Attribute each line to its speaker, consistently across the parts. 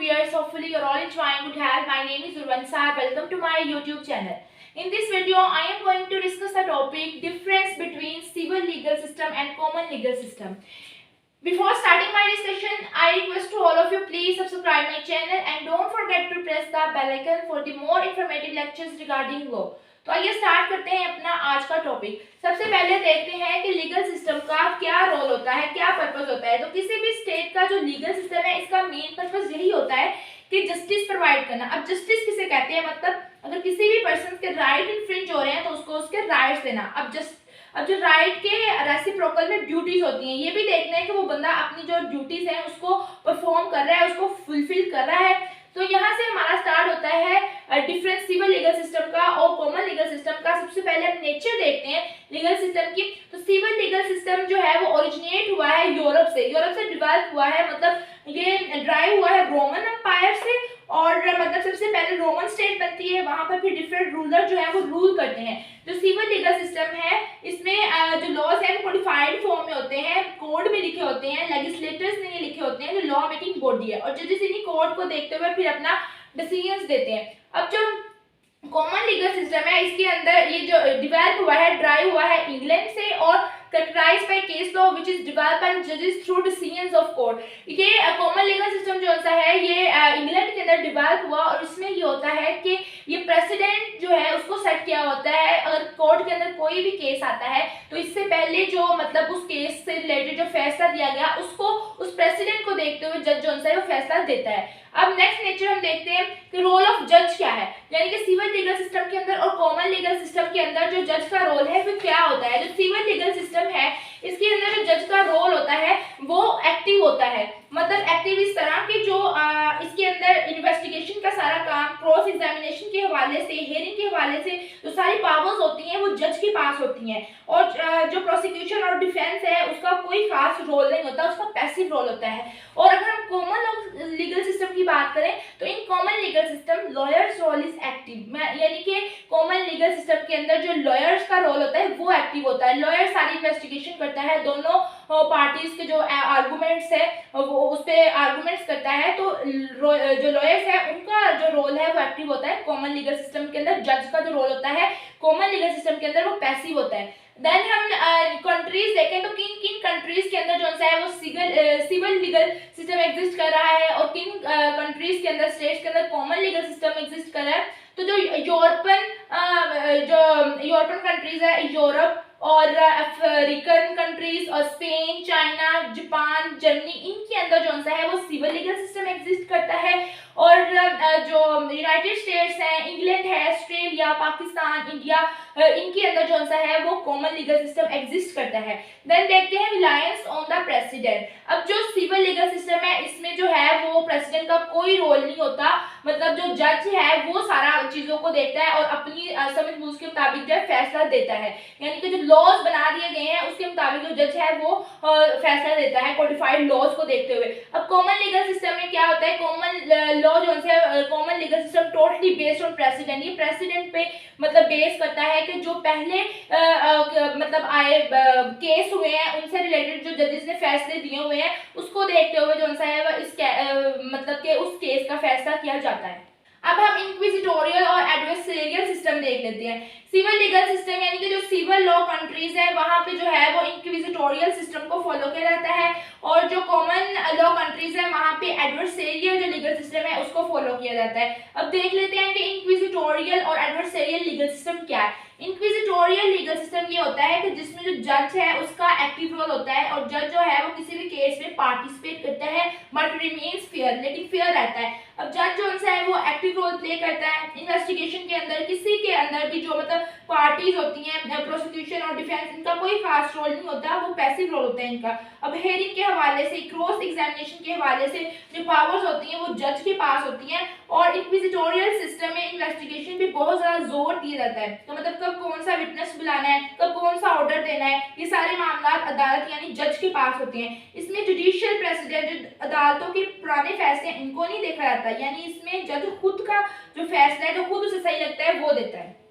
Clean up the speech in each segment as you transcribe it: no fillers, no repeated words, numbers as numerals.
Speaker 1: viewers, hopefully you're all enjoying good health. My name is Urvansar. Welcome to my YouTube channel. In this video, I am going to discuss the topic difference between civil legal system and common legal system. Before starting my discussion, I request to all of you please subscribe my channel and don't forget to press the bell icon for the more informative lectures regarding law. तो आइए start करते हैं अपना आज का topic. सबसे पहले देखते हैं कि लीगल सिस्टम का क्या रोल होता है, क्या पर्पस होता है। तो किसी भी स्टेट का जो लीगल सिस्टम है, इसका मेन पर्पस यही होता है कि जस्टिस प्रोवाइड करना। अब जस्टिस किसे कहते हैं, मतलब अगर किसी भी पर्सन के राइट इन्फ्रिंज हो रहे हैं तो उसको उसके राइट्स देना। अब जो राइट के रेसिप्रोकल में ड्यूटीज होती हैं, ये भी देखना है कि वो बंदा अपनी जो ड्यूटीज हैं उसको परफॉर्म कर रहा है, उसको फुलफिल कर रहा है। तो यहाँ से हमारा स्टार्ट होता है डिफरेंस सिविल लीगल सिस्टम का और कॉमन लीगल सिस्टम का। सबसे पहले हम नेचर देखते हैं लीगल सिस्टम की। तो सिविल लीगल सिस्टम जो है वो ओरिजिनेट हुआ है यूरोप से डेवलप हुआ है। मतलब ये ड्राइव हुआ है रोमन एम्पायर से, और मतलब सबसे पहले रोमन स्टेट बनती है, वहां पर फिर डिफरेंट रूलर जो है वो रूल करते हैं। जो सिविल लीगल सिस्टम है, इसमें जो लॉज है वो कोडिफाइड फॉर्म में होते हैं, कोड में लिखे होते हैं, लेजिस्लेटर्स ने ये लिखे होते हैं, जो लॉ मेकिंग बॉडी है, और जजेस इन्हीं कोड को देखते हुए फिर अपना डिसीजंस देते हैं। अब जो कॉमन लीगल सिस्टम है, इसके अंदर ये जो डिवेलप हुआ है, ड्राइव हुआ है इंग्लैंड से, और characterized by case law which is developed by judges through decisions of court। ये कॉमन लीगल सिस्टम जो सा है ये इंग्लैंड के अंदर डिवेलप हुआ, और इसमें ये होता है कि ये प्रेसिडेंट जो है उसको सेट किया होता है। अगर कोर्ट के अंदर कोई भी केस आता है तो इससे पहले जो मतलब उस केस से रिलेटेड जो फैसला दिया गया उसको उस प्रेसिडेंट को देखते हुए जज जो है वो फैसला देता है। अब नेक्स्ट नेचर हम देखते हैं कि रोल ऑफ जज क्या है, यानी कि सिविल लीगल सिस्टम के अंदर और कॉमन लीगल सिस्टम के अंदर जो जज का रोल है वो क्या होता है। जो सिविल लीगल सिस्टम है, इसके अंदर जो जज का रोल होता है वो एक्टिव होता है। मतलब एक्टिव इस तरह कि जो इसके अंदर इन्वेस्टिगेशन का सारा काम, क्रॉस एग्जामिनेशन के हवाले से, हियरिंग के हवाले से जो सारी पावर्स होती हैं वो जज के पास होती हैं, और जो प्रोसिक्यूशन और डिफेंस है उसका कोई खास रोल नहीं होता, उसका पैसिव रोल होता है। और अगर हम कॉमन लीगल सिस्टम की बात करें तो इन common legal system lawyers role is active, यानी कि कॉमन लीगल सिस्टम के अंदर जो लॉयर्स का रोल होता है वो एक्टिव होता है। लॉयर सारी इन्वेस्टिगेशन करता है, दोनों पार्टीज के जो आर्गुमेंट्स है वो उस पे आर्गुमेंट्स करता है। तो जो लॉयर्स है उनका जो रोल है वो एक्टिव होता है कॉमन लीगल सिस्टम के अंदर। जज का जो रोल होता है कॉमन लीगल सिस्टम के अंदर वो पैसिव होता है। देन हम कंट्रीज देखें तो किन किन कंट्रीज के अंदर जो है वो सिविल लीगल सिस्टम एग्जिस्ट कर रहा है, और किन कंट्रीज के अंदर, स्टेट्स के अंदर कॉमन लीगल सिस्टम एग्जिस्ट कर रहा है। तो जो यूरोपियन कंट्रीज है, यूरोप और अफ्रीकन कंट्रीज और स्पेन, चाइना, जापान, जर्मनी, इनके अंदर जो है वो सिविल लीगल सिस्टम एग्जिस्ट करता है। और जो यूनाइटेड स्टेट्स हैं, इंग्लैंड है, ऑस्ट्रेलिया, पाकिस्तान, इंडिया, इनके अंदर जो है वो कॉमन लीगल सिस्टम एग्जिस्ट करता है। देन देखते हैं रिलायंस ऑन द प्रेसिडेंट। अब जो सिविल लीगल सिस्टम है इसमें जो है वो प्रेसिडेंट का कोई रोल नहीं होता। मतलब जो जज है वो सारा चीजों को देखता है और अपनी समझ बूझ के मुताबिक जो फैसला देता है, यानी कि जो लॉज बना दिए गए हैं उसके मुताबिक जो जज है वो फैसला देता है कोडिफाइड लॉज को देखते हुए। अब कॉमन लीगल सिस्टम में क्या होता है, कॉमन लॉ जो है common legal system totally based on president. ये प्रेसिडेंट पे मतलब बेस करता है कि जो पहले मतलब आए केस हुए हैं उनसे रिलेटेड जो जजेस ने फैसले दिए हुए हैं उसको देखते हुए जो है वो इस मतलब के उस केस का फैसला किया जाता है। अब हम इंक्विजिटोरियल और एडवर्सरियल सिस्टम देख लेते हैं। सिविल लीगल सिस्टम यानी कि जो सिविल लॉ कंट्रीज है वहां पे जो है वो इंक्विजिटोरियल सिस्टम को फॉलो किया जाता है, और जो कॉमन लॉ कंट्रीज है वहां पे एडवर्सरियल जो लीगल सिस्टम है उसको फॉलो किया जाता है। अब देख लेते हैं कि इंक्विजिटोरियल और एडवर्सरियल लीगल सिस्टम क्या है। इंक्विजिटोरियल लीगल सिस्टम ये होता है कि जिसमें जो जज है उसका एक्टिव रोल होता है, और जज जो है वो किसी भी केस में पार्टिसिपेट करता है बट रिमेन्स फेयर, लेकिन फेयर रहता है। अब जज जो है वो एक्टिव रोल प्ले करता है इन्वेस्टिगेशन के अंदर। किसी के अंदर भी जो मतलब पार्टीज होती हैं, प्रोसिक्यूशन और डिफेंस, इनका कोई खास रोल नहीं होता, वो पैसिव रोल होता है इनका। अब हेयरिंग के हवाले से, क्रॉस एग्जामिनेशन के हवाले से जो पावर्स होती हैं वो जज के पास होती हैं, और इंक्विजिटोरियल सिस्टम में इन्वेस्टिगेशन पे बहुत ज्यादा जोर दिया जाता है। तो मतलब कब कौन सा विटनेस बुलाना है, कब कौन सा ऑर्डर देना है, ये सारे मामला अदालत यानी जज के पास होते हैं। इसमें जुडिशियल प्रेसिडेंट, जो अदालतों के पुराने फैसले इनको नहीं देखा जाता, यानी इसमें जज खुद का जो फैसला है, जो खुद उसे सही लगता है वो देता है।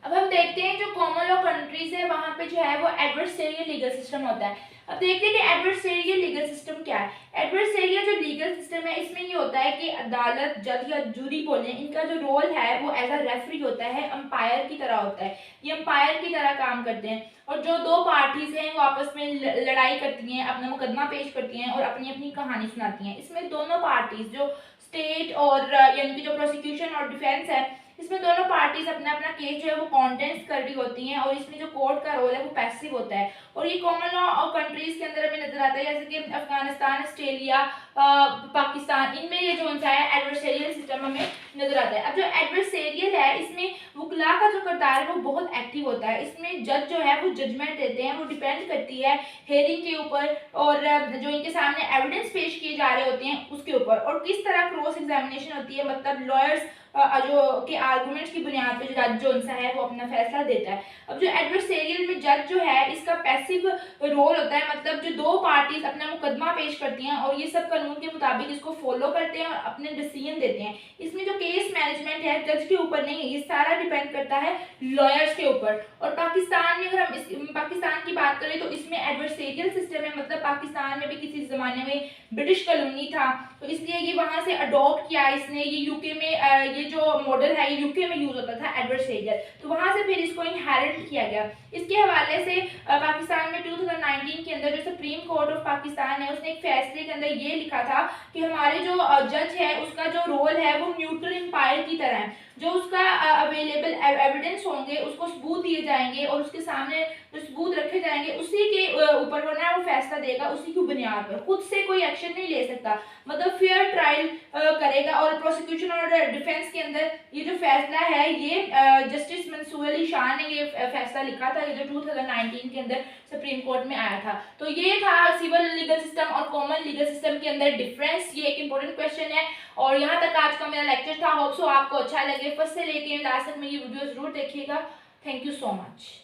Speaker 1: अब हम देखते हैं जो कॉमन लॉ कंट्रीज है वहां पे जो है वो एडवर्सरियल लीगल सिस्टम होता है। अब देखते हैं कि एडवर्सरियल लीगल सिस्टम क्या है। एडवर्सरियल जो लीगल सिस्टम है इसमें ये होता है कि अदालत, जज या जूरी बोले, इनका जो रोल है वो एज अ रेफरी होता है, अंपायर की तरह होता है। ये अंपायर की तरह काम करते हैं और जो दो पार्टीज हैं वो आपस में लड़ाई करती हैं, अपना मुकदमा पेश करती हैं और अपनी अपनी कहानी सुनाती हैं। इसमें दोनों पार्टीज जो स्टेट और यानी कि जो प्रोसिक्यूशन और डिफेंस है, इसमें दोनों पार्टीज अपना अपना केस जो है वो कॉन्टेंस कर रही होती हैं और इसमें जो कोर्ट का रोल है वो पैसिव होता है। और ये कॉमन लॉ और कंट्रीज के अंदर हमें नजर आता है, जैसे कि अफगानिस्तान, ऑस्ट्रेलिया, पाकिस्तान, इनमें ये जो है एडवर्सरियल सिस्टम हमें नजर आता है। अब जो एडवर्सरियल है इसमें वकला का जो किरदार है वो बहुत एक्टिव होता है। इसमें जज जो है वो जजमेंट देते हैं, वो डिपेंड करती है हेयरिंग के ऊपर और जो इनके सामने एविडेंस पेश किए जा रहे होते हैं उसके ऊपर, और किस तरह क्रॉस एग्जामिनेशन होती है, मतलब लॉयर्स जो के आर्गुमेंट्स की बुनियाद पे जज जो सा है वो अपना फैसला देता है। अब जो एडवर्सरियल में जज जो है इसका पैसिव रोल होता है, मतलब जो दो पार्टीज अपना मुकदमा पेश करती हैं और ये सब कानून के मुताबिक इसको फॉलो करते हैं और अपने डिसीजन देते हैं। इसमें जो केस मैनेजमेंट है जज के ऊपर नहीं है, ये सारा डिपेंड करता है लॉयर्स के ऊपर। और पाकिस्तान में अगर हम पाकिस्तान की बात करें तो इसमें एडवर्सरियल सिस्टम है, मतलब पाकिस्तान में भी किसी जमाने में ब्रिटिश कॉलोनी था तो इसलिए ये वहां से अडॉप्ट किया इसने। ये यूके में ये जो मॉडल है ये यूके में यूज होता था एडवर्सरियल, तो वहां से फिर इसको इनहेरिट किया गया। इसके हवाले से पाकिस्तान में 2019 के अंदर जो सुप्रीम कोर्ट ऑफ पाकिस्तान है उसने एक फैसले के अंदर ये लिखा था कि हमारे जो जज है उसका जो रोल है वो न्यूट्रल एम्पायर की तरह है। जो उसका अवेलेबल एविडेंस होंगे उसको सबूत दिए जाएंगे और उसके सामने जो सबूत रखे जाएंगे उसी के ऊपर वो ना वो फैसला देगा, उसी की बुनियाद पर। खुद से कोई एक्शन नहीं ले सकता, मतलब फेयर ट्रायल करेगा। और प्रोसिक्यूशन और डिफेंस के अंदर ये जो फैसला है ये जस्टिस मंसूर अली शाह ने ये फैसला लिखा था, ये जो 2019 के अंदर सुप्रीम कोर्ट में आया था। तो ये था सिविल लीगल सिस्टम और कॉमन लीगल सिस्टम के अंदर डिफरेंस। ये एक इंपॉर्टेंट क्वेश्चन है और यहाँ तक आज का मेरा लेक्चर था। होप सो आपको अच्छा लगे। फर्स्ट से लेके लास्ट तक मेरी वीडियो जरूर देखिएगा। Thank you so much.